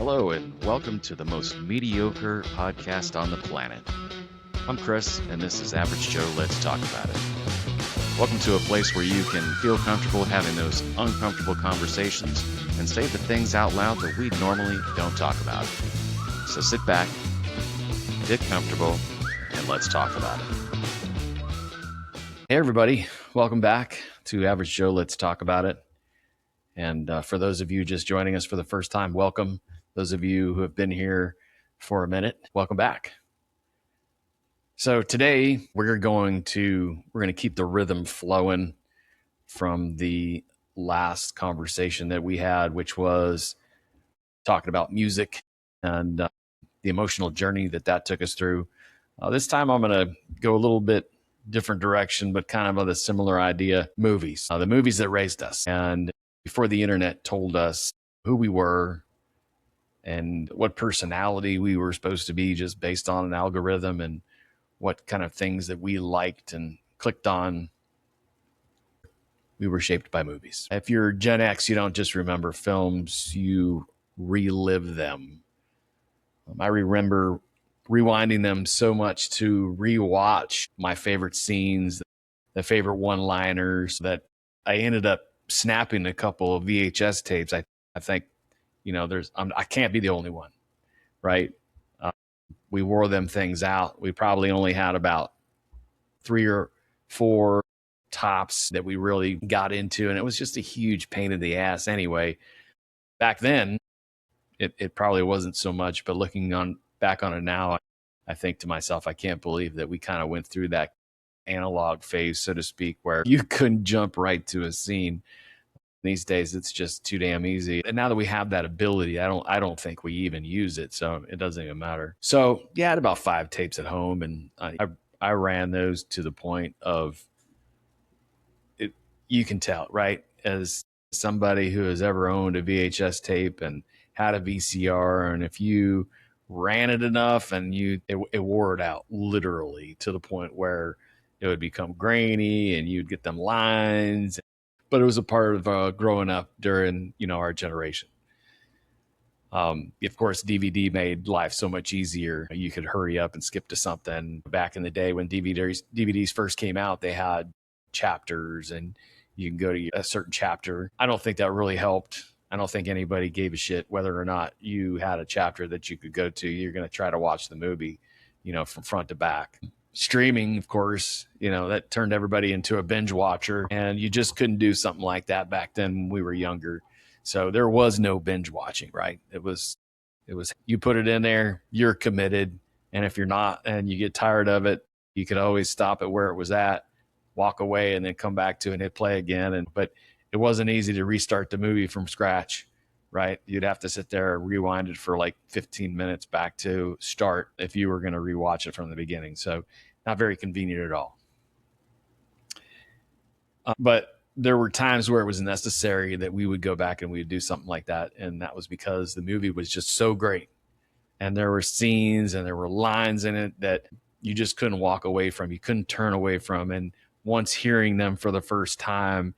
Hello, and welcome to the most mediocre podcast on the planet. I'm Chris, and this is Average Joe. Let's talk about it. Welcome to a place where you can feel comfortable having those uncomfortable conversations and say the things out loud that we normally don't talk about. So sit back, get comfortable, and let's talk about it. Hey, everybody. Welcome back to Average Joe. Let's talk about it. And for those of you just joining us for the first time, welcome. Those of you who have been here for a minute, welcome back. So today we're going to keep the rhythm flowing from the last conversation that we had, which was talking about music and the emotional journey that took us through. This time I'm going to go a little bit different direction, but kind of on a similar idea. Movies, the movies that raised us, and before the internet told us who we were and what personality we were supposed to be just based on an algorithm and what kind of things that we liked and clicked on, we were shaped by movies. If you're Gen X, you don't just remember films, you relive them. I remember rewinding them so much to rewatch my favorite scenes, the favorite one-liners, that I ended up snapping a couple of VHS tapes. I think, I can't be the only one, right? We wore them things out. We probably only had about 3 or 4 tops that we really got into, and it was just a huge pain in the ass anyway. Back then, it probably wasn't so much, but looking back on it now, I think to myself, I can't believe that we kind of went through that analog phase, so to speak, where you couldn't jump right to a scene. These days, it's just too damn easy. And now that we have that ability, I don't think we even use it, so it doesn't even matter. So yeah, I had about 5 tapes at home, and I ran those to the point of it. You can tell, right? As somebody who has ever owned a VHS tape and had a VCR, and if you ran it enough and it wore it out literally to the point where it would become grainy and you'd get them lines. But it was a part of growing up during, our generation. Of course, DVD made life so much easier. You could hurry up and skip to something. Back in the day when DVDs first came out, they had chapters and you can go to a certain chapter. I don't think that really helped. I don't think anybody gave a shit whether or not you had a chapter that you could go to. You're going to try to watch the movie, from front to back. Streaming, of course, that turned everybody into a binge watcher, and you just couldn't do something like that back then when we were younger. So there was no binge watching, right? It was you put it in there, you're committed. And if you're not and you get tired of it, you could always stop it where it was at, walk away, and then come back to it and hit play again. But it wasn't easy to restart the movie from scratch, right? You'd have to sit there and rewind it for like 15 minutes back to start if you were going to rewatch it from the beginning. So not very convenient at all. But there were times where it was necessary that we would go back and we would do something like that. And that was because the movie was just so great. And there were scenes and there were lines in it that you just couldn't walk away from. You couldn't turn away from. And once hearing them for the first time,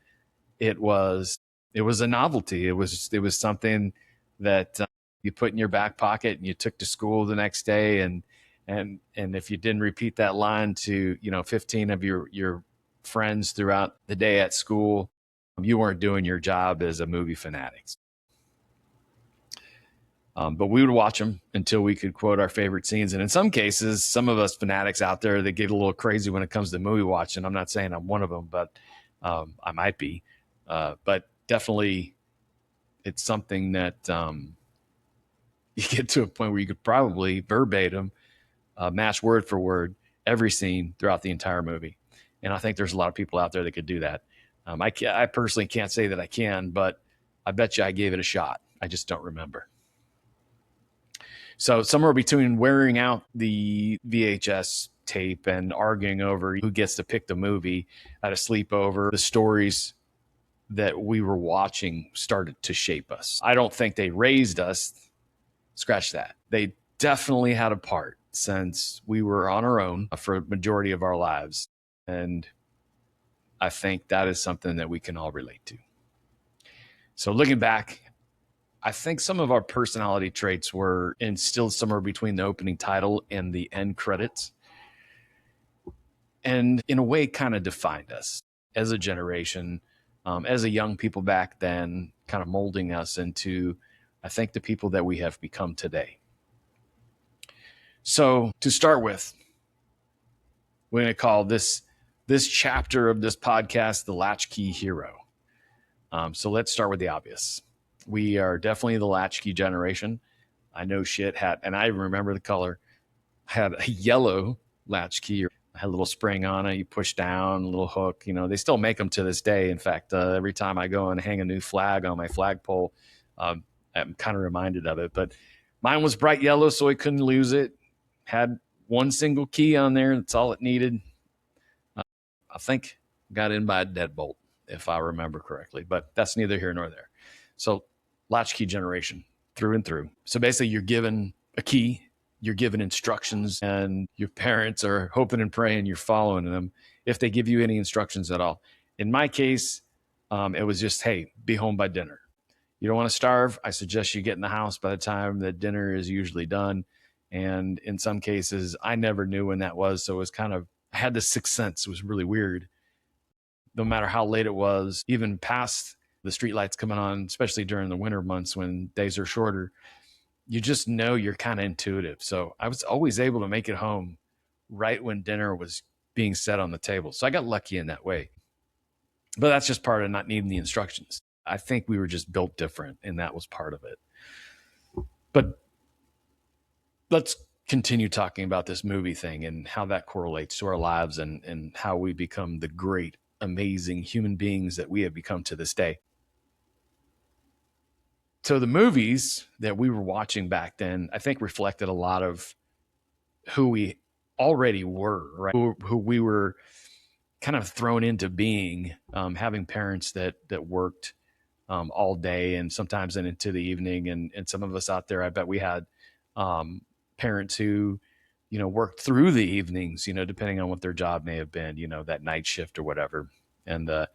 it was a novelty. It was something that you put in your back pocket and you took to school the next day. And if you didn't repeat that line to, 15 of your friends throughout the day at school, you weren't doing your job as a movie fanatic. But we would watch them until we could quote our favorite scenes. And in some cases, some of us fanatics out there, they get a little crazy when it comes to movie watching. I'm not saying I'm one of them, but I might be. But definitely it's something that you get to a point where you could probably verbatim match word for word every scene throughout the entire movie. And I think there's a lot of people out there that could do that. I personally can't say that I can, but I bet you I gave it a shot. I just don't remember. So somewhere between wearing out the VHS tape and arguing over who gets to pick the movie at a sleepover, the stories that we were watching started to shape us. I don't think they raised us. Scratch that. They definitely had a part since we were on our own for a majority of our lives. And I think that is something that we can all relate to. So looking back, I think some of our personality traits were instilled somewhere between the opening title and the end credits, and in a way kind of defined us as a generation, as a young people back then, kind of molding us into, I think, the people that we have become today. So to start with, we're going to call this chapter of this podcast the Latchkey Hero. So let's start with the obvious. We are definitely the latchkey generation. I know shit had, and I remember the color, had a yellow latchkey. Had a little spring on it. You push down, a little hook. You know, they still make them to this day. In fact, every time I go and hang a new flag on my flagpole, I'm kind of reminded of it. But mine was bright yellow, so I couldn't lose it. Had one single key on there. That's all it needed. I think got in by a deadbolt, if I remember correctly. But that's neither here nor there. So latchkey generation through and through. So basically, you're given a key, you're given instructions, and your parents are hoping and praying you're following them if they give you any instructions at all. In my case, it was just, hey, be home by dinner. You don't want to starve? I suggest you get in the house by the time that dinner is usually done. And in some cases, I never knew when that was. So it was kind of, I had this sixth sense. It was really weird. No matter how late it was, even past the streetlights coming on, especially during the winter months when days are shorter, you just know you're kind of intuitive. So I was always able to make it home right when dinner was being set on the table. So I got lucky in that way. But that's just part of not needing the instructions. I think we were just built different, and that was part of it. But let's continue talking about this movie thing and how that correlates to our lives and how we become the great, amazing human beings that we have become to this day. So the movies that we were watching back then, I think, reflected a lot of who we already were, right? Who we were kind of thrown into being, having parents that worked all day and sometimes into the evening. And some of us out there, I bet we had parents who, worked through the evenings, depending on what their job may have been, that night shift or whatever. And, at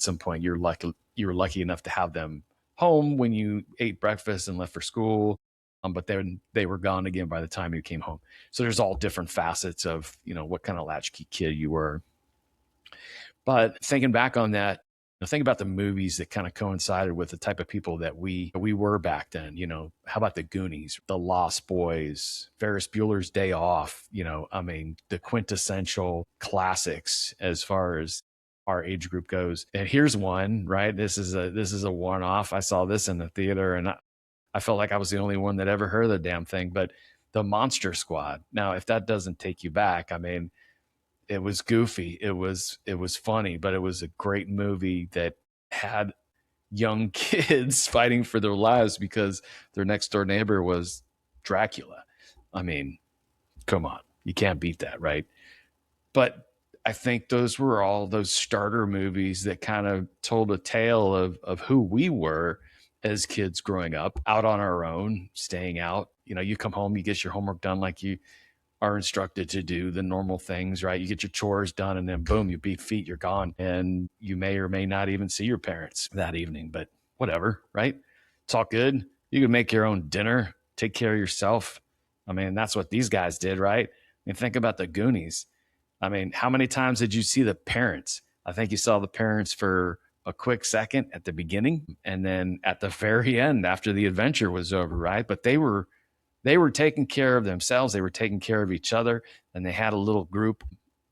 some point you were lucky enough to have them home when you ate breakfast and left for school. But then they were gone again by the time you came home. So there's all different facets of, what kind of latchkey kid you were. But thinking back on that, think about the movies that kind of coincided with the type of people that we were back then. How about the Goonies, the Lost Boys, Ferris Bueller's Day Off? The quintessential classics as far as our age group goes. And here's one, right? This is a one-off. I saw this in the theater, and I felt like I was the only one that ever heard of the damn thing. But the Monster Squad. Now, if that doesn't take you back, it was goofy. It was funny, but it was a great movie that had young kids fighting for their lives because their next door neighbor was Dracula. Come on, you can't beat that, right? But I think those were all those starter movies that kind of told a tale of who we were as kids growing up, out on our own, staying out. You come home, you get your homework done like you are instructed to do, the normal things, right? You get your chores done and then boom, you beat feet, you're gone. And you may or may not even see your parents that evening, but whatever, right? It's all good. You can make your own dinner, take care of yourself. That's what these guys did, right? Think about the Goonies. How many times did you see the parents? I think you saw the parents for a quick second at the beginning and then at the very end after the adventure was over, right? But they were taking care of themselves. They were taking care of each other, and they had a little group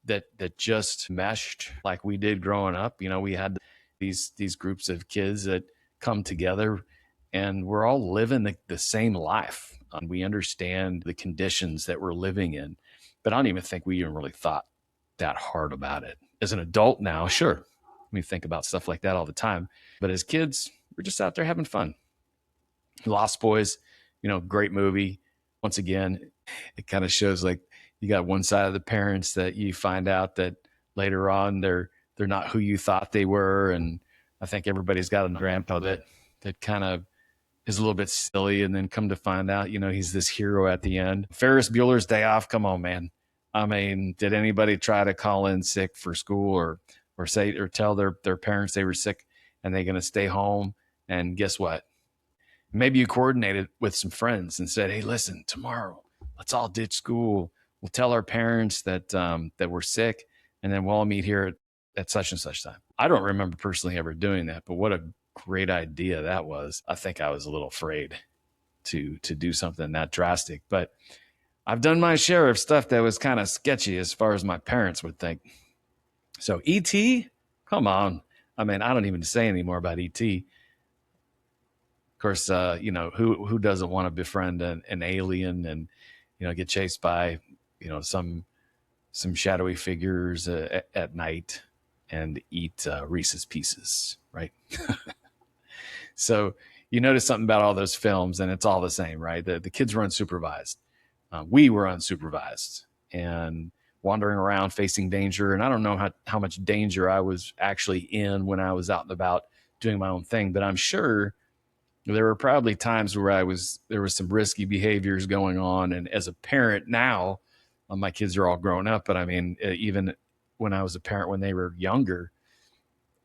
that just meshed like we did growing up. We had these groups of kids that come together, and we're all living the same life. We understand the conditions that we're living in, but I don't even think we even really thought that hard about it. As an adult now, sure, we think about stuff like that all the time, but as kids, we're just out there having fun. Lost Boys, great movie. Once again, it kind of shows like you got one side of the parents that you find out that later on they're not who you thought they were. And I think everybody's got a grandpa that kind of is a little bit silly, and then come to find out, he's this hero at the end. Ferris Bueller's Day Off. Come on, man. Did anybody try to call in sick for school or tell their parents they were sick and they're going to stay home? And guess what? Maybe you coordinated with some friends and said, "Hey, listen, tomorrow, let's all ditch school. We'll tell our parents that we're sick, and then we'll all meet here at such and such time." I don't remember personally ever doing that, but what a great idea that was. I think I was a little afraid to do something that drastic, but I've done my share of stuff that was kind of sketchy as far as my parents would think. So ET, come on. I mean, I don't even say anymore about ET. Of course, who doesn't want to befriend an alien and get chased by some shadowy figures at night and eat Reese's Pieces, right? So you notice something about all those films, and it's all the same, right? The kids were unsupervised. We were unsupervised and wandering around facing danger. And I don't know how much danger I was actually in when I was out and about doing my own thing, but I'm sure there were probably times where there was some risky behaviors going on. And as a parent now, my kids are all grown up, but I mean, even when I was a parent, when they were younger,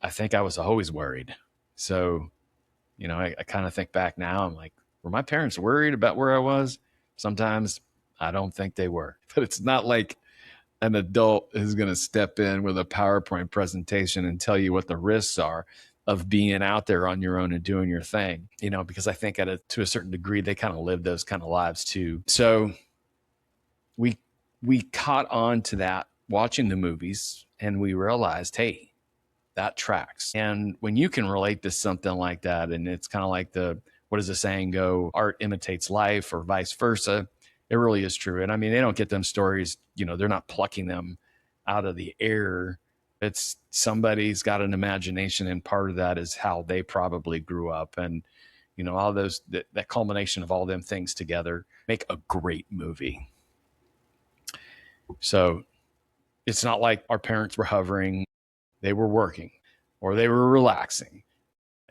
I think I was always worried. So, I kind of think back now, I'm like, were my parents worried about where I was? Sometimes I don't think they were, but it's not like an adult is going to step in with a PowerPoint presentation and tell you what the risks are of being out there on your own and doing your thing, because I think to a certain degree, they kind of live those kind of lives too. So we caught on to that watching the movies, and we realized, hey, that tracks. And when you can relate to something like that, and it's kind of like what does the saying go? Art imitates life, or vice versa. It really is true. And I mean, they don't get them stories, they're not plucking them out of the air. It's somebody's got an imagination, and part of that is how they probably grew up. And, all those, that culmination of all them things together make a great movie. So it's not like our parents were hovering, they were working, or they were relaxing.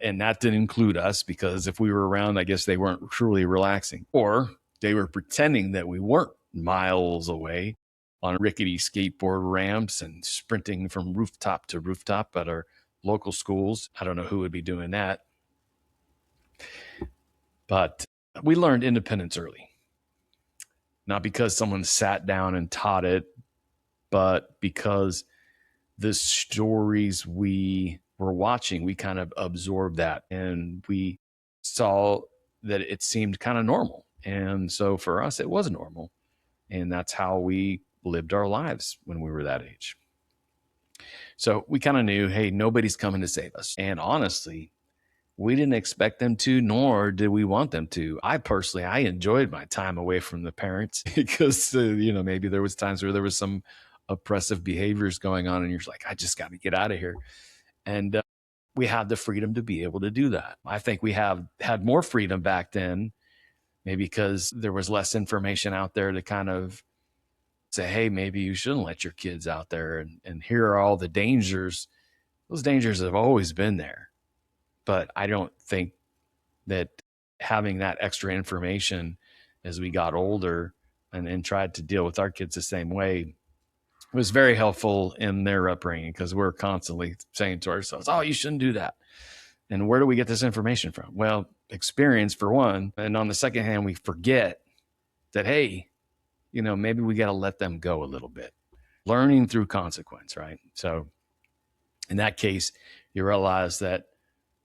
And that didn't include us, because if we were around, I guess they weren't truly relaxing, or they were pretending that we weren't miles away on rickety skateboard ramps and sprinting from rooftop to rooftop at our local schools. I don't know who would be doing that. But we learned independence early, not because someone sat down and taught it, but because the stories we were watching, we kind of absorbed that, and we saw that it seemed kind of normal. And so for us, it was normal. And that's how we lived our lives when we were that age. So we kind of knew, hey, nobody's coming to save us. And honestly, we didn't expect them to, nor did we want them to. I enjoyed my time away from the parents because, maybe there was times where there was some oppressive behaviors going on, and you're like, I just got to get out of here. And we had the freedom to be able to do that. I think we had more freedom back then, maybe because there was less information out there to kind of say, hey, maybe you shouldn't let your kids out there. And here are all the dangers. Those dangers have always been there. But I don't think that having that extra information as we got older and tried to deal with our kids the same way was very helpful in their upbringing, because we're constantly saying to ourselves, oh, you shouldn't do that. And where do we get this information from? Well, experience for one. And on the second hand, we forget that, hey, maybe we got to let them go a little bit. Learning through consequence, right? So in that case, you realize that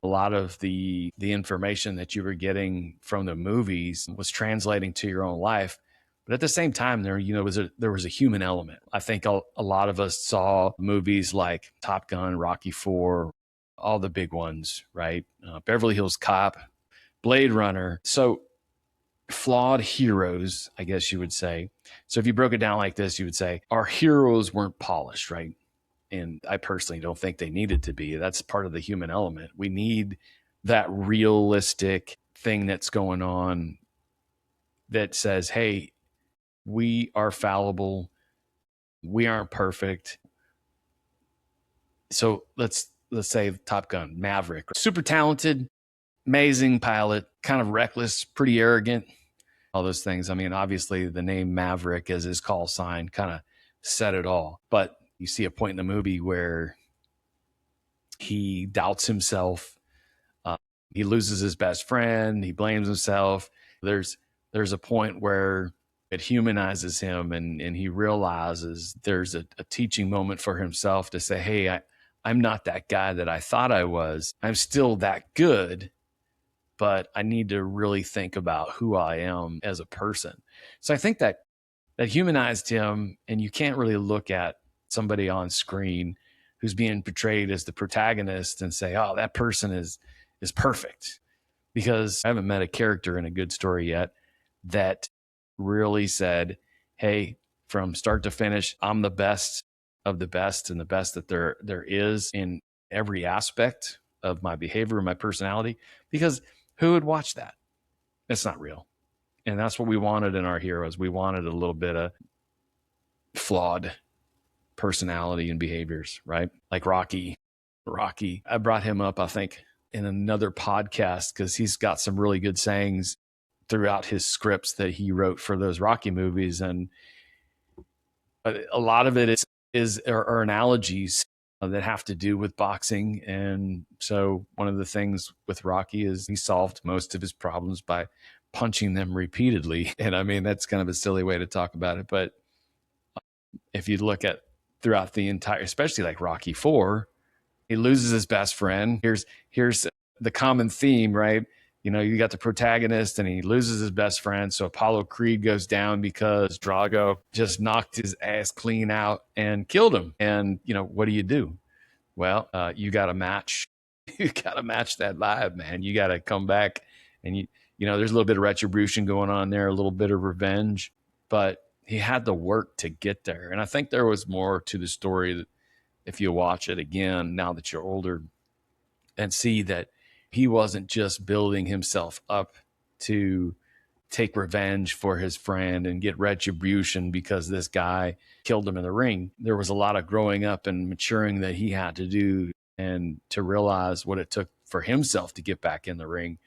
a lot of the information that you were getting from the movies was translating to your own life. But at the same time, there was a human element. I think a lot of us saw movies like Top Gun, Rocky IV, all the big ones, right? Beverly Hills Cop, Blade Runner. So flawed heroes, I guess you would say. So if you broke it down like this, you would say our heroes weren't polished, right? And I personally don't think they needed to be. That's part of the human element. We need that realistic thing that's going on that says, hey, we are fallible. We aren't perfect. So let's say Top Gun, Maverick, super talented, amazing pilot, kind of reckless, pretty arrogant, all those things. I mean, obviously the name Maverick as his call sign kind of said it all. But you see a point in the movie where he doubts himself. He loses his best friend. He blames himself. There's a point where it humanizes him, and he realizes there's a teaching moment for himself to say, hey, I'm not that guy that I thought I was. I'm still that good, but I need to really think about who I am as a person. So I think that humanized him, and you can't really look at somebody on screen who's being portrayed as the protagonist and say, oh, that person is perfect, because I haven't met a character in a good story yet that really said, hey, from start to finish, I'm the best of the best and the best that there is in every aspect of my behavior and my personality. Because who would watch that? It's not real. And that's what we wanted in our heroes. We wanted a little bit of flawed personality and behaviors, right? Like Rocky. I brought him up, I think, in another podcast because he's got some really good sayings throughout his scripts that he wrote for those Rocky movies. And a lot of it are analogies that have to do with boxing. And so one of the things with Rocky is he solved most of his problems by punching them repeatedly. And I mean, that's kind of a silly way to talk about it. But if you look at throughout the entire, especially like Rocky 4, he loses his best friend. Here's the common theme, right? You know, you got the protagonist and he loses his best friend. So Apollo Creed goes down because Drago just knocked his ass clean out and killed him. And, you know, what do? Well, you got to match. You got to match that vibe, man. You got to come back and you know, there's a little bit of retribution going on there, a little bit of revenge, but he had the work to get there. And I think there was more to the story that if you watch it again, now that you're older, and see that he wasn't just building himself up to take revenge for his friend and get retribution because this guy killed him in the ring. There was a lot of growing up and maturing that he had to do and to realize what it took for himself to get back in the ring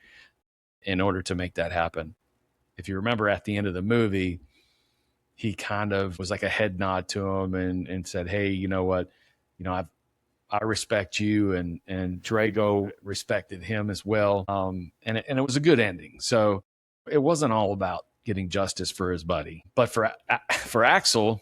in order to make that happen. If you remember at the end of the movie, he kind of was like a head nod to him and said, hey, you know what? You know, I respect you, and Drago respected him as well. And it was a good ending. So it wasn't all about getting justice for his buddy, but for Axel,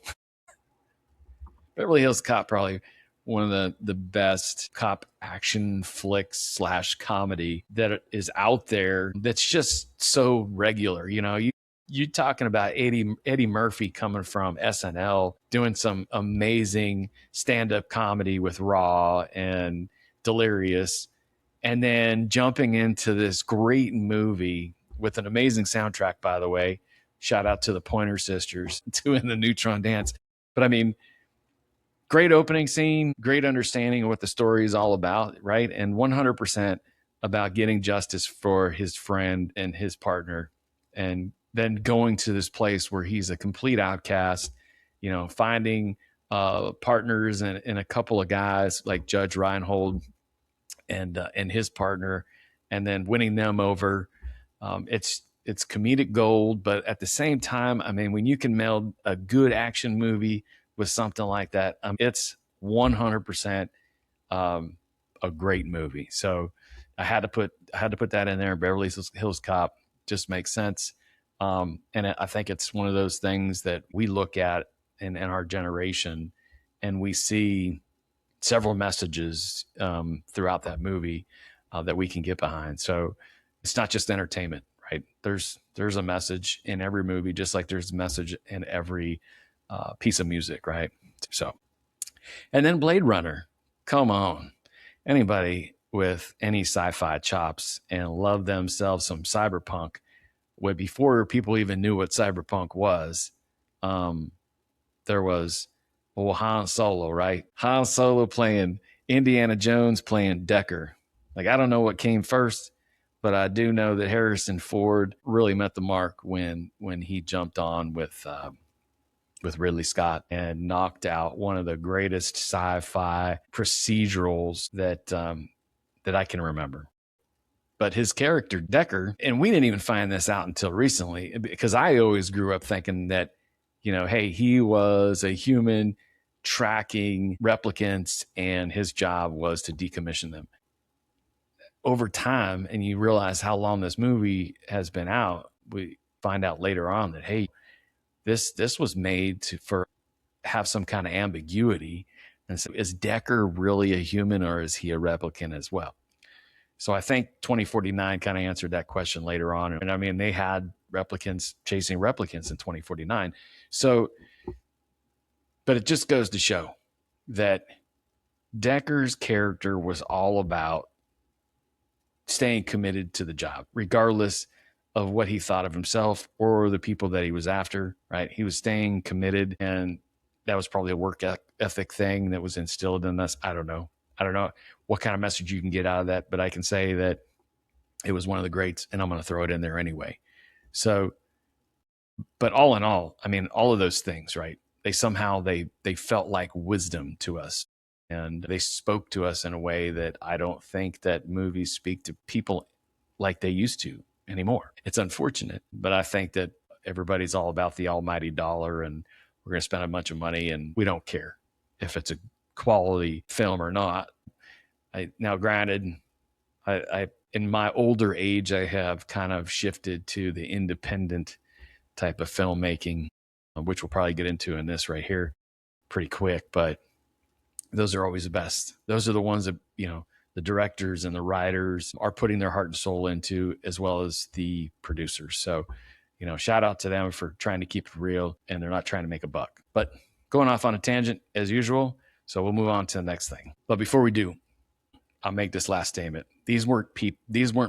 Beverly Hills Cop, probably one of the best cop action flicks / comedy that is out there. That's just so regular. You know, you talking about Eddie Murphy coming from SNL, doing some amazing stand-up comedy with Raw and Delirious, and then jumping into this great movie with an amazing soundtrack, by the way. Shout out to the Pointer Sisters doing the Neutron Dance. But I mean, great opening scene, great understanding of what the story is all about, right? And 100% about getting justice for his friend and his partner, and then going to this place where he's a complete outcast, you know, finding partners and a couple of guys like Judge Reinhold and his partner, and then winning them over. It's comedic gold, but at the same time, I mean, when you can meld a good action movie with something like that, it's 100% a great movie. So I had to put that in there. Beverly Hills Cop just makes sense, and I think it's one of those things that we look at in our generation, and we see several messages throughout that movie that we can get behind. So it's not just entertainment, right? There's a message in every movie, just like there's a message in every piece of music, right? So, and then Blade Runner, come on. Anybody with any sci-fi chops and love themselves some cyberpunk, where before people even knew what cyberpunk was, there was Han Solo, right? Han Solo playing Indiana Jones, playing Decker. Like, I don't know what came first, but I do know that Harrison Ford really met the mark when he jumped on with Ridley Scott and knocked out one of the greatest sci-fi procedurals that I can remember. But his character Decker, and we didn't even find this out until recently, because I always grew up thinking that, you know, hey, he was a human tracking replicants and his job was to decommission them. over time, and you realize how long this movie has been out, we find out later on that, hey, this was made for have some kind of ambiguity. And so is Decker really a human, or is he a replicant as well? So I think 2049 kind of answered that question later on. And I mean, they had replicants chasing replicants in 2049. So, but it just goes to show that Decker's character was all about staying committed to the job, regardless of what he thought of himself or the people that he was after, right? He was staying committed, and that was probably a work ethic thing that was instilled in us. I don't know what kind of message you can get out of that, but I can say that it was one of the greats, and I'm going to throw it in there anyway. So, but all in all, I mean, all of those things, right? They somehow they felt like wisdom to us, and they spoke to us in a way that I don't think that movies speak to people like they used to anymore. It's unfortunate, but I think that everybody's all about the almighty dollar, and we're going to spend a bunch of money, and we don't care if it's a quality film or not. Now, granted, I in my older age, I have kind of shifted to the independent type of filmmaking, which we'll probably get into in this right here pretty quick. But those are always the best. Those are the ones that, you know, the directors and the writers are putting their heart and soul into, as well as the producers. So, you know, shout out to them for trying to keep it real, and they're not trying to make a buck. But going off on a tangent as usual, so we'll move on to the next thing. But before we do, I'll make this last statement. These weren't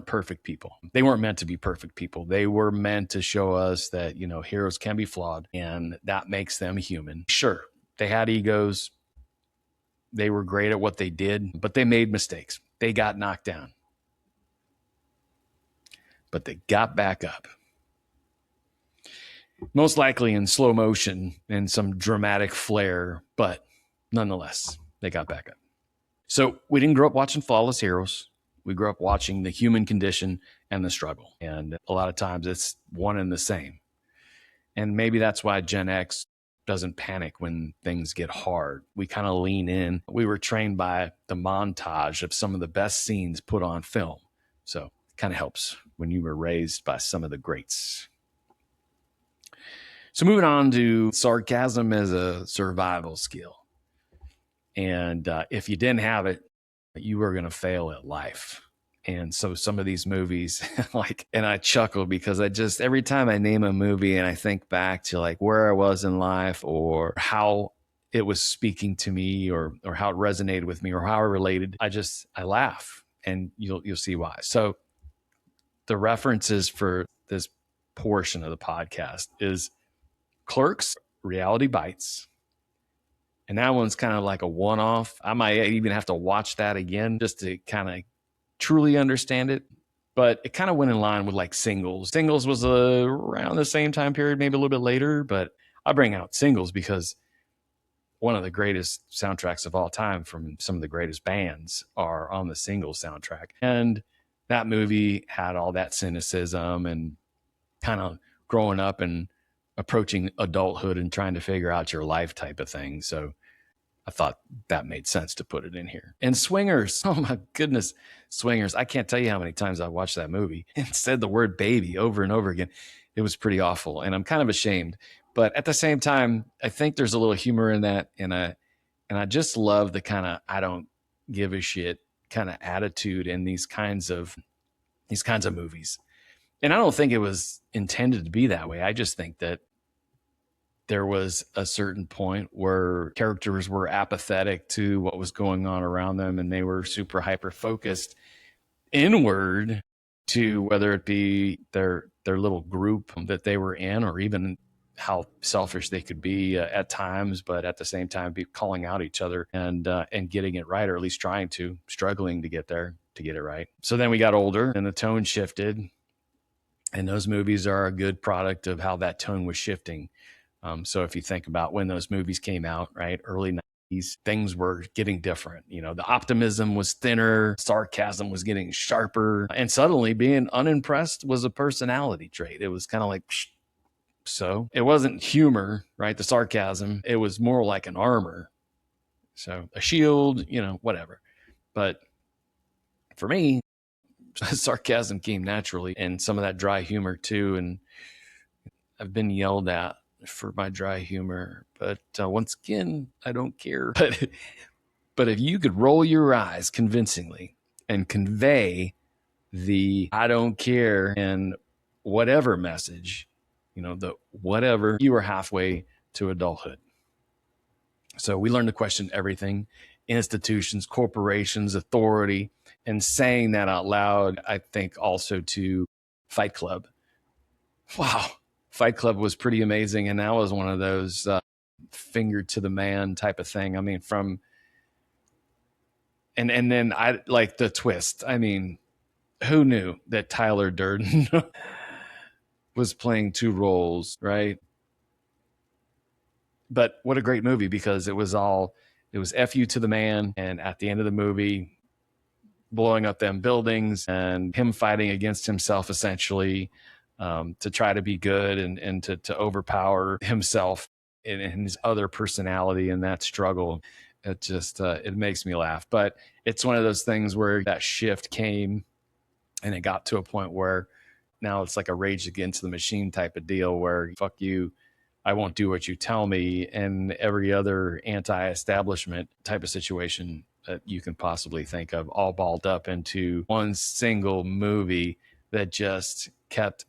perfect people. They weren't meant to be perfect people. They were meant to show us that, you know, heroes can be flawed, and that makes them human. Sure, they had egos. They were great at what they did, but they made mistakes. They got knocked down, but they got back up. Most likely in slow motion and some dramatic flair, but nonetheless, they got back up. So we didn't grow up watching flawless heroes. We grew up watching the human condition and the struggle. And a lot of times it's one and the same. And maybe that's why Gen X doesn't panic when things get hard. We kind of lean in. We were trained by the montage of some of the best scenes put on film. So it kind of helps when you were raised by some of the greats. So moving on to sarcasm as a survival skill. And if you didn't have it, you were going to fail at life. And so some of these movies, and I chuckle because every time I name a movie and I think back to like where I was in life, or how it was speaking to me, or how it resonated with me, or how I related, I laugh, and you'll see why. So the references for this portion of the podcast is Clerks, Reality Bites. And that one's kind of like a one-off. I might even have to watch that again just to kind of truly understand it. But it kind of went in line with like Singles. Singles was around the same time period, maybe a little bit later. But I bring out Singles because one of the greatest soundtracks of all time from some of the greatest bands are on the Singles soundtrack. And that movie had all that cynicism and kind of growing up and approaching adulthood and trying to figure out your life type of thing. So I thought that made sense to put it in here. And Swingers, oh my goodness, Swingers. I can't tell you how many times I watched that movie and said the word baby over and over again. It was pretty awful, and I'm kind of ashamed. But at the same time, I think there's a little humor in that, and I just love the kind of I don't give a shit kind of attitude in these kinds of movies. And I don't think it was intended to be that way. I just think that there was a certain point where characters were apathetic to what was going on around them, and they were super hyper focused inward to whether it be their little group that they were in, or even how selfish they could be at times, but at the same time be calling out each other and getting it right, or at least struggling to get there, to get it right. So then we got older and the tone shifted. And those movies are a good product of how that tone was shifting. So if you think about when those movies came out, right, early 90s, things were getting different. You know, the optimism was thinner, sarcasm was getting sharper, and suddenly being unimpressed was a personality trait. It was kind of like, psh. So it wasn't humor, right, the sarcasm. It was more like an armor. So a shield, you know, whatever. But for me, sarcasm came naturally, and some of that dry humor too. And I've been yelled at for my dry humor, but once again, I don't care. But if you could roll your eyes convincingly and convey the I don't care and whatever message, the whatever, you are halfway to adulthood. So we learn to question everything, institutions, corporations, authority, and saying that out loud, I think also to Fight Club. Wow. Fight Club was pretty amazing. And that was one of those finger to the man type of thing. I mean, and then I like the twist. I mean, who knew that Tyler Durden was playing two roles, right? But what a great movie, because it was F you to the man. And at the end of the movie, blowing up them buildings and him fighting against himself, essentially, to try to be good and to overpower himself in his other personality and that struggle. It just, it makes me laugh. But it's one of those things where that shift came and it got to a point where now it's like a Rage Against the Machine type of deal where fuck you, I won't do what you tell me, and every other anti-establishment type of situation that you can possibly think of, all balled up into one single movie that just kept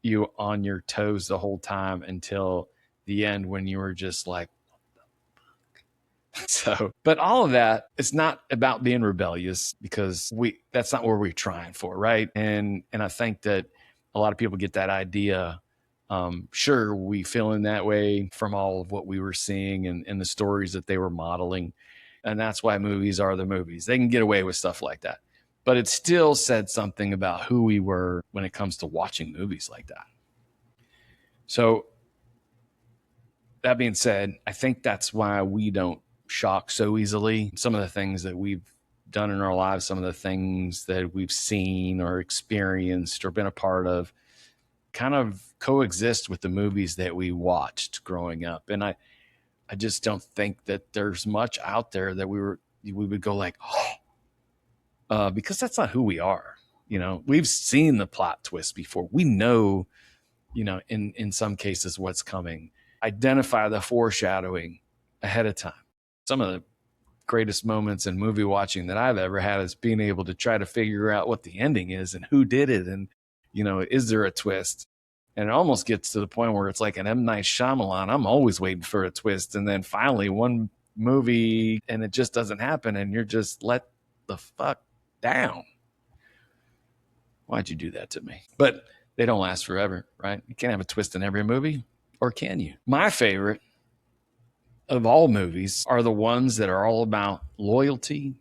you on your toes the whole time until the end, when you were just like, so, but all of that, it's not about being rebellious, because that's not what we're trying for, right? And I think that a lot of people get that idea. Sure, we feel in that way from all of what we were seeing and the stories that they were modeling. And that's why movies are the movies. They can get away with stuff like that. But it still said something about who we were when it comes to watching movies like that. So that being said, I think that's why we don't shock so easily. Some of the things that we've done in our lives, some of the things that we've seen or experienced or been a part of, kind of coexist with the movies that we watched growing up. And I just don't think that there's much out there that we would go like, because that's not who we are. We've seen the plot twist before. We know, in some cases what's coming. Identify the foreshadowing ahead of time. Some of the greatest moments in movie watching that I've ever had is being able to try to figure out what the ending is and who did it. And, is there a twist? And it almost gets to the point where it's like an M. Night Shyamalan. I'm always waiting for a twist. And then finally one movie and it just doesn't happen. And you're just let the fuck down. Why'd you do that to me? But they don't last forever, right? You can't have a twist in every movie, or can you? My favorite of all movies are the ones that are all about loyalty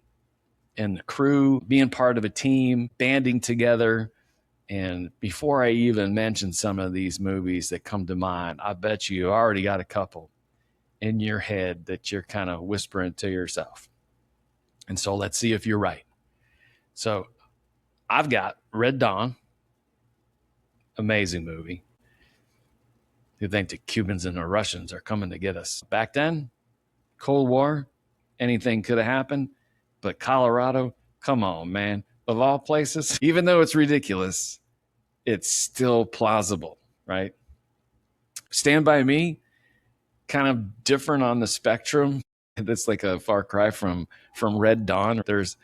and the crew, being part of a team, banding together. And before I even mention some of these movies that come to mind, I bet you already got a couple in your head that you're kind of whispering to yourself. And so let's see if you're right. So I've got Red Dawn, amazing movie. You think the Cubans and the Russians are coming to get us. Back then, Cold War, anything could have happened. But Colorado, come on, man. Of all places, even though it's ridiculous, it's still plausible, right? Stand By Me, kind of different on the spectrum. That's like a far cry from Red Dawn. There's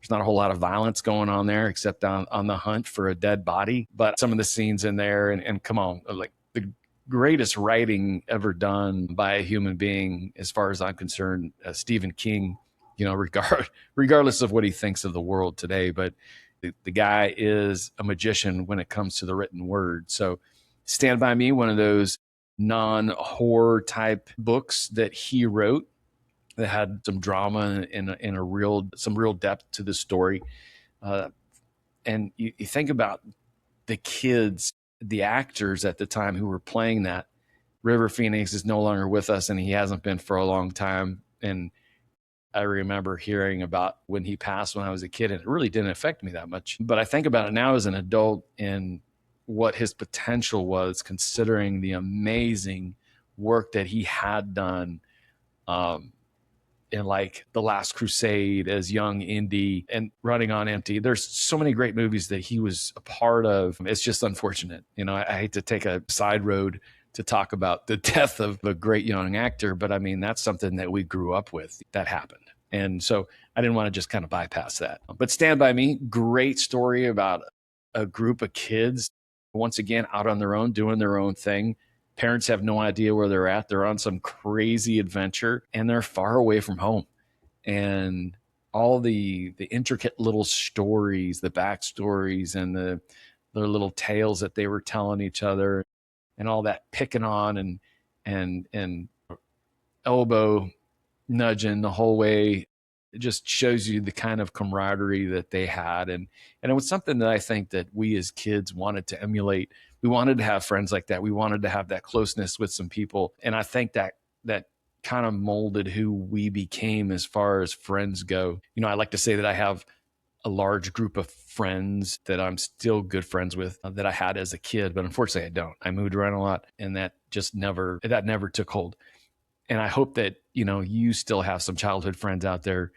not a whole lot of violence going on there, except on the hunt for a dead body. But some of the scenes in there, and come on, like the greatest writing ever done by a human being, as far as I'm concerned, Stephen King, regardless of what he thinks of the world today. But the guy is a magician when it comes to the written word. So Stand By Me, one of those non-horror type books that he wrote that had some drama and some real depth to the story. And you think about the kids, the actors at the time who were playing that. River Phoenix is no longer with us, and he hasn't been for a long time. And I remember hearing about when he passed when I was a kid, and it really didn't affect me that much. But I think about it now as an adult and what his potential was, considering the amazing work that he had done. in like The Last Crusade as young Indy and Running on Empty. There's so many great movies that he was a part of. It's just unfortunate. I hate to take a side road to talk about the death of a great young actor, but I mean, that's something that we grew up with. That happened. And so I didn't want to just kind of bypass that. But Stand By Me, great story about a group of kids, once again, out on their own, doing their own thing. Parents have no idea where they're at. They're on some crazy adventure and they're far away from home. And all the intricate little stories, the backstories and the little tales that they were telling each other and all that picking on and elbow nudging the whole way. It just shows you the kind of camaraderie that they had. And it was something that I think that we as kids wanted to emulate. We wanted to have friends like that. We wanted to have that closeness with some people. And I think that kind of molded who we became as far as friends go. I like to say that I have a large group of friends that I'm still good friends with that I had as a kid, but unfortunately I don't. I moved around a lot and that never took hold. And I hope that, you still have some childhood friends out there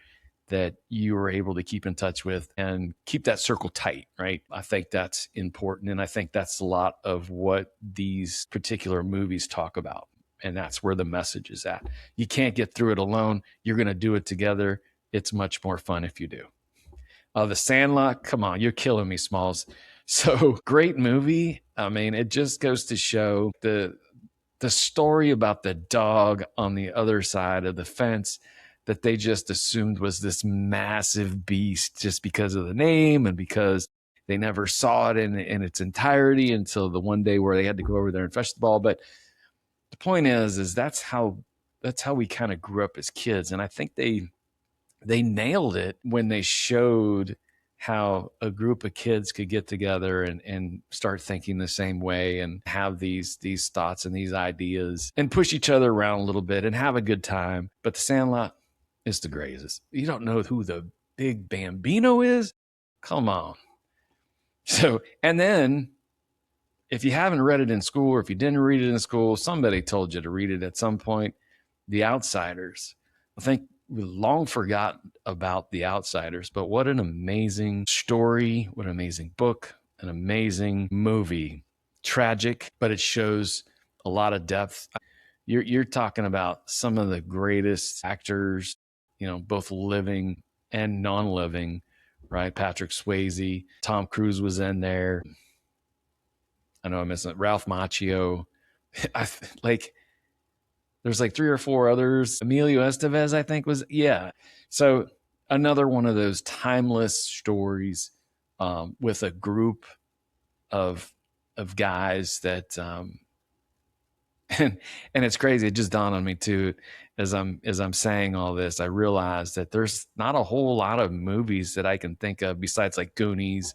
that you were able to keep in touch with and keep that circle tight, right? I think that's important. And I think that's a lot of what these particular movies talk about. And that's where the message is at. You can't get through it alone. You're going to do it together. It's much more fun if you do. The Sandlot, come on, you're killing me, Smalls. So great movie. I mean, it just goes to show the story about the dog on the other side of the fence that they just assumed was this massive beast just because of the name and because they never saw it in its entirety until the one day where they had to go over there and fetch the ball. But the point is that's how we kind of grew up as kids. And I think they nailed it when they showed how a group of kids could get together and start thinking the same way and have these thoughts and these ideas and push each other around a little bit and have a good time. But The Sandlot is the greatest. You don't know who the big Bambino is? Come on. So, and then if you haven't read it in school or if you didn't read it in school, somebody told you to read it at some point, The Outsiders. I think we long forgot about The Outsiders, but what an amazing story, what an amazing book, an amazing movie. Tragic, but it shows a lot of depth. You're talking about some of the greatest actors, both living and non-living, right? Patrick Swayze, Tom Cruise was in there. I know I'm missing it. Ralph Macchio. There's like 3 or 4 others. Emilio Estevez, I think, was, yeah. So another one of those timeless stories with a group of guys that, and it's crazy. It just dawned on me too, as I'm saying all this, I realized that there's not a whole lot of movies that I can think of besides like Goonies,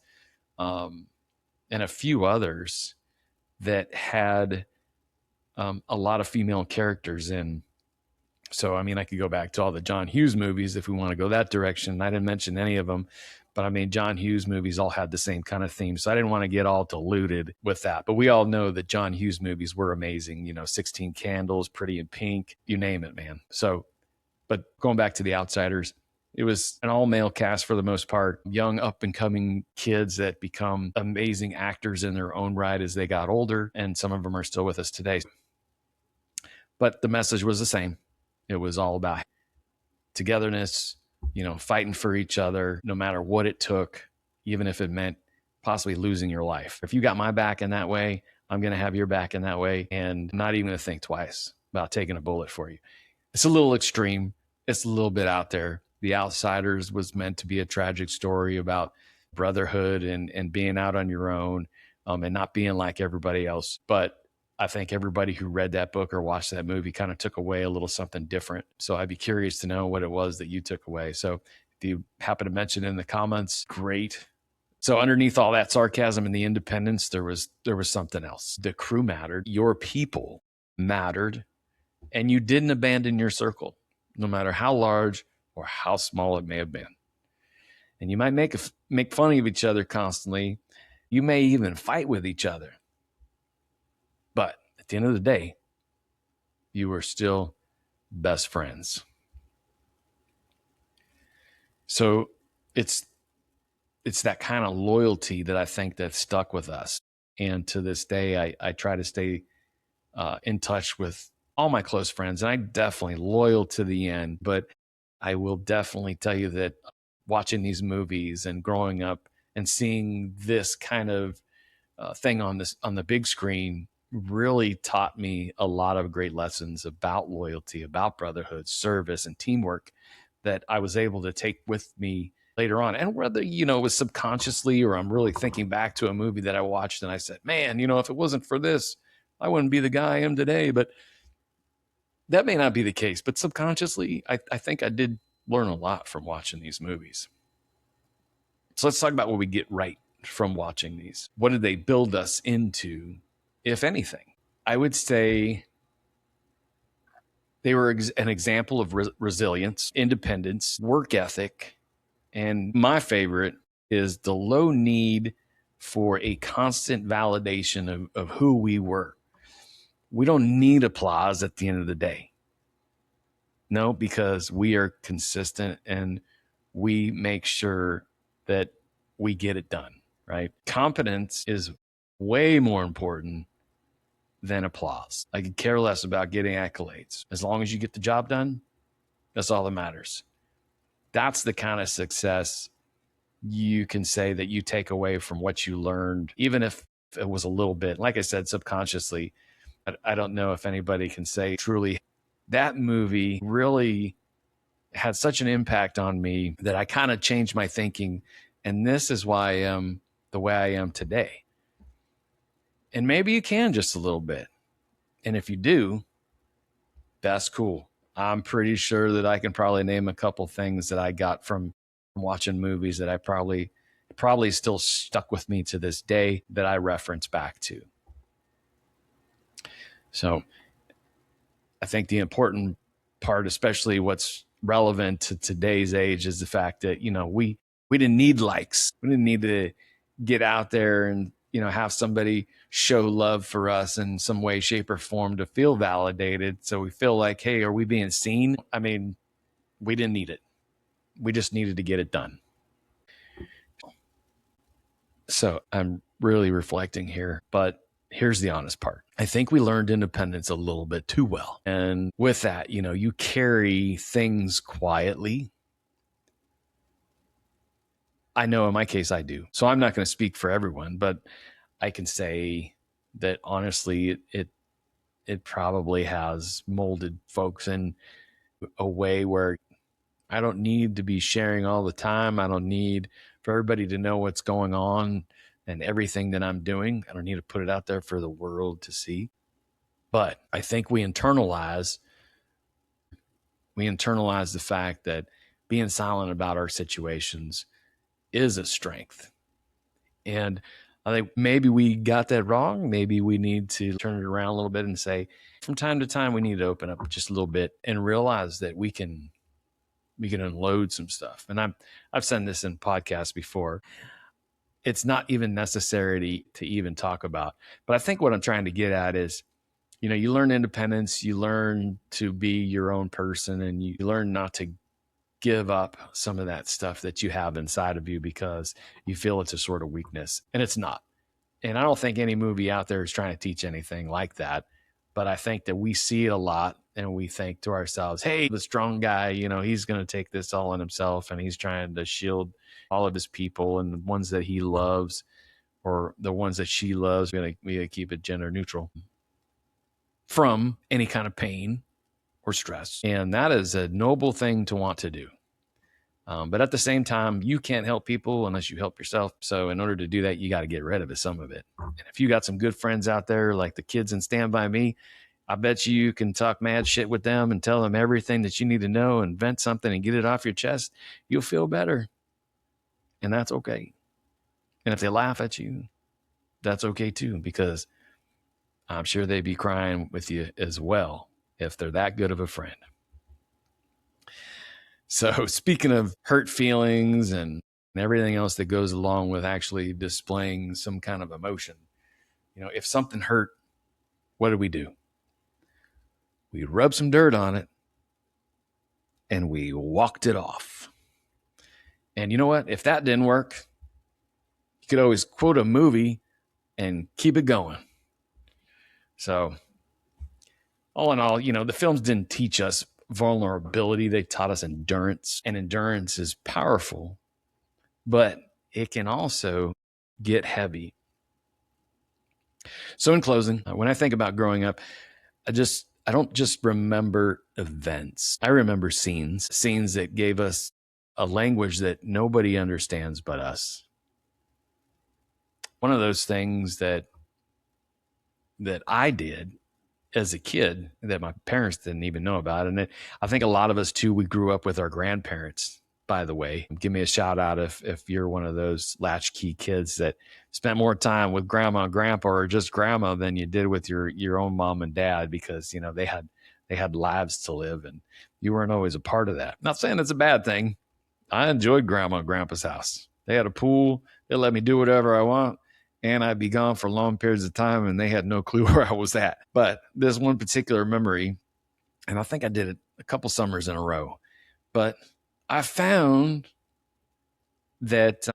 and a few others that had a lot of female characters in. So, I mean, I could go back to all the John Hughes movies if we want to go that direction. I didn't mention any of them, but I mean, John Hughes movies all had the same kind of theme. So I didn't want to get all diluted with that. But we all know that John Hughes movies were amazing. 16 Candles, Pretty in Pink, you name it, man. So, but going back to The Outsiders, it was an all-male cast for the most part, young up-and-coming kids that become amazing actors in their own right as they got older, and some of them are still with us today. But the message was the same. It was all about togetherness, fighting for each other, no matter what it took, even if it meant possibly losing your life. If you got my back in that way, I'm going to have your back in that way, and not even going to think twice about taking a bullet for you. It's a little extreme. It's a little bit out there. The Outsiders was meant to be a tragic story about brotherhood and being out on your own, and not being like everybody else. But I think everybody who read that book or watched that movie kind of took away a little something different. So I'd be curious to know what it was that you took away. So if you happen to mention it in the comments, great. So underneath all that sarcasm and the independence, there was something else. The crew mattered. Your people mattered. And you didn't abandon your circle, no matter how large or how small it may have been. And you might make fun of each other constantly. You may even fight with each other. But at the end of the day, you were still best friends. So it's that kind of loyalty that I think that stuck with us. And to this day, I try to stay in touch with all my close friends, and I definitely loyal to the end. But I will definitely tell you that watching these movies and growing up and seeing this kind of thing on the big screen really taught me a lot of great lessons about loyalty, about brotherhood, service, and teamwork that I was able to take with me later on. And whether, it was subconsciously or I'm really thinking back to a movie that I watched and I said, man, if it wasn't for this, I wouldn't be the guy I am today. But that may not be the case. But subconsciously, I think I did learn a lot from watching these movies. So let's talk about what we get right from watching these. What did they build us into, if anything? I would say they were an example of resilience, independence, work ethic, and my favorite is the low need for a constant validation of who we were. We don't need applause at the end of the day. No, because we are consistent and we make sure that we get it done, right? Competence is way more important than applause. I could care less about getting accolades. As long as you get the job done, that's all that matters. That's the kind of success you can say that you take away from what you learned, even if it was a little bit, like I said, subconsciously. I don't know if anybody can say truly that movie really had such an impact on me that I kind of changed my thinking. And this is why I am the way I am today. And maybe you can just a little bit. And if you do, that's cool. I'm pretty sure that I can probably name a couple things that I got from watching movies that I probably still stuck with me to this day that I reference back to. So I think the important part, especially what's relevant to today's age, is the fact that, we didn't need likes. We didn't need to get out there and, have somebody show love for us in some way, shape, or form to feel validated. So we feel like, hey, are we being seen? I mean, we didn't need it. We just needed to get it done. So I'm really reflecting here, but here's the honest part. I think we learned independence a little bit too well. And with that, you carry things quietly. I know in my case I do. So I'm not going to speak for everyone, but I can say that honestly, it probably has molded folks in a way where I don't need to be sharing all the time. I don't need for everybody to know what's going on and everything that I'm doing. I don't need to put it out there for the world to see. But I think we internalize the fact that being silent about our situations is a strength. And I think maybe we got that wrong. Maybe we need to turn it around a little bit and say, from time to time, we need to open up just a little bit and realize that we can unload some stuff. And I've said this in podcasts before. It's not even necessary to even talk about. But I think what I'm trying to get at is, you learn independence, you learn to be your own person, and you learn not to give up some of that stuff that you have inside of you because you feel it's a sort of weakness, and it's not. And I don't think any movie out there is trying to teach anything like that. But I think that we see it a lot and we think to ourselves, hey, the strong guy, he's going to take this all on himself and he's trying to shield all of his people and the ones that he loves or the ones that she loves. We gotta keep it gender neutral from any kind of pain or stress. And that is a noble thing to want to do. But at the same time, you can't help people unless you help yourself. So in order to do that, you got to get rid of some of it. And if you got some good friends out there, like the kids in Stand By Me, I bet you can talk mad shit with them and tell them everything that you need to know and vent something and get it off your chest. You'll feel better. And that's okay. And if they laugh at you, that's okay too, because I'm sure they'd be crying with you as well if they're that good of a friend. So speaking of hurt feelings and everything else that goes along with actually displaying some kind of emotion, if something hurt, what do? We rub some dirt on it and we walked it off. And you know what? If that didn't work, you could always quote a movie and keep it going. So all in all, the films didn't teach us vulnerability. They taught us endurance, and endurance is powerful, but it can also get heavy. So in closing, when I think about growing up, I don't just remember events. I remember scenes that gave us a language that nobody understands but us. One of those things that I did as a kid that my parents didn't even know about. And I think a lot of us too, we grew up with our grandparents, by the way. Give me a shout out if you're one of those latchkey kids that spent more time with grandma and grandpa or just grandma than you did with your own mom and dad, because they had lives to live and you weren't always a part of that. Not saying it's a bad thing. I enjoyed grandma and grandpa's house. They had a pool. They let me do whatever I want. And I'd be gone for long periods of time and they had no clue where I was at. But this one particular memory, and I think I did it a couple summers in a row, but I found that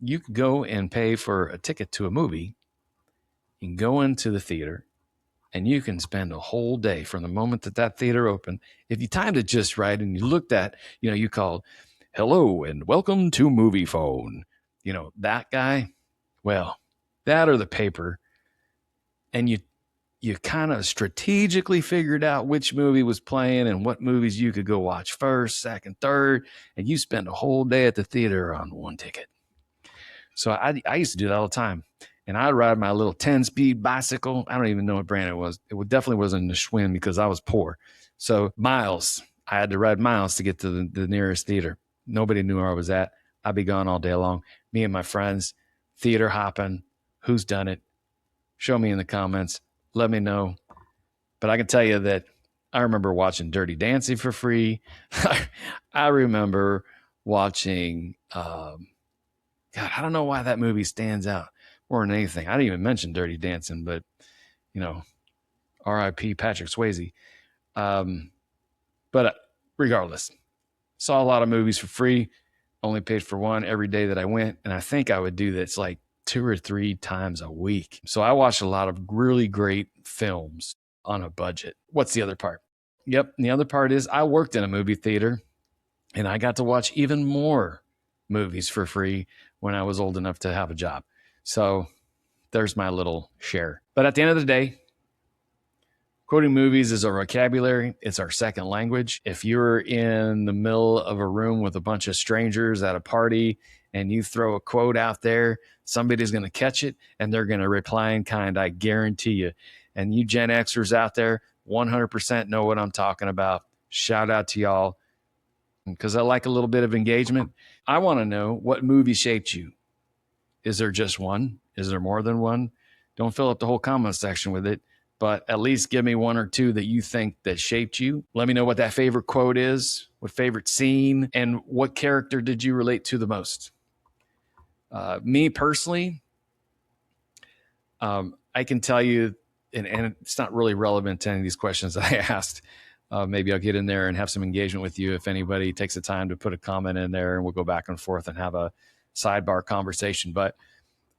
you could go and pay for a ticket to a movie. You can go into the theater and you can spend a whole day from the moment that theater opened. If you timed it just right and you looked at, you called, "Hello and welcome to Movie Phone." That guy, well, that or the paper, and you kind of strategically figured out which movie was playing and what movies you could go watch first, second, third, and you spend a whole day at the theater on one ticket. So I used to do that all the time, and I'd ride my little 10-speed bicycle. I don't even know what brand it was. It definitely wasn't a Schwinn because I was poor. So miles, I had to ride miles to get to the nearest theater. Nobody knew where I was at. I'd be gone all day long. Me and my friends, theater hopping. Who's done it? Show me in the comments. Let me know. But I can tell you that I remember watching Dirty Dancing for free. I remember watching, God, I don't know why that movie stands out more than anything. I didn't even mention Dirty Dancing, but, R.I.P. Patrick Swayze. But regardless, saw a lot of movies for free, only paid for one every day that I went. And I think I would do this like 2 or 3 times a week. So I watched a lot of really great films on a budget. What's the other part? Yep. And the other part is I worked in a movie theater and I got to watch even more movies for free when I was old enough to have a job. So there's my little share. But at the end of the day, quoting movies is our vocabulary. It's our second language. If you're in the middle of a room with a bunch of strangers at a party and you throw a quote out there, somebody's going to catch it and they're going to reply in kind, I guarantee you. And you Gen Xers out there 100% know what I'm talking about. Shout out to y'all, because I like a little bit of engagement. I want to know, what movie shaped you? Is there just one? Is there more than one? Don't fill up the whole comment section with it, but at least give me 1 or 2 that you think that shaped you. Let me know what that favorite quote is, what favorite scene, and what character did you relate to the most? Me personally, I can tell you, and it's not really relevant to any of these questions that I asked. Maybe I'll get in there and have some engagement with you if anybody takes the time to put a comment in there, and we'll go back and forth and have a sidebar conversation. But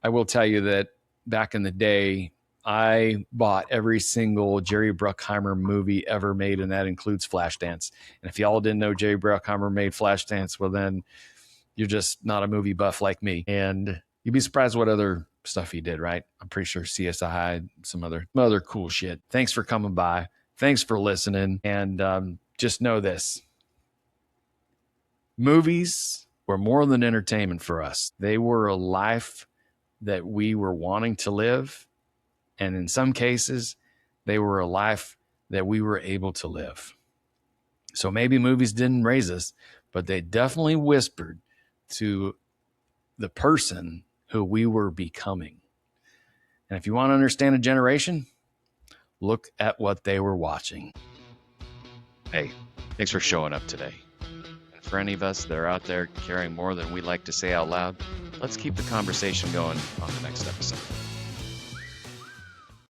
I will tell you that back in the day, I bought every single Jerry Bruckheimer movie ever made, and that includes Flashdance. And if y'all didn't know Jerry Bruckheimer made Flashdance, well, then you're just not a movie buff like me. And you'd be surprised what other stuff he did, right? I'm pretty sure CSI, some other cool shit. Thanks for coming by. Thanks for listening. And just know this. Movies were more than entertainment for us. They were a life that we were wanting to live. And in some cases, they were a life that we were able to live. So maybe movies didn't raise us, but they definitely whispered to the person who we were becoming. And if you want to understand a generation, look at what they were watching. Hey, thanks for showing up today. And for any of us that are out there caring more than we like to say out loud, let's keep the conversation going on the next episode.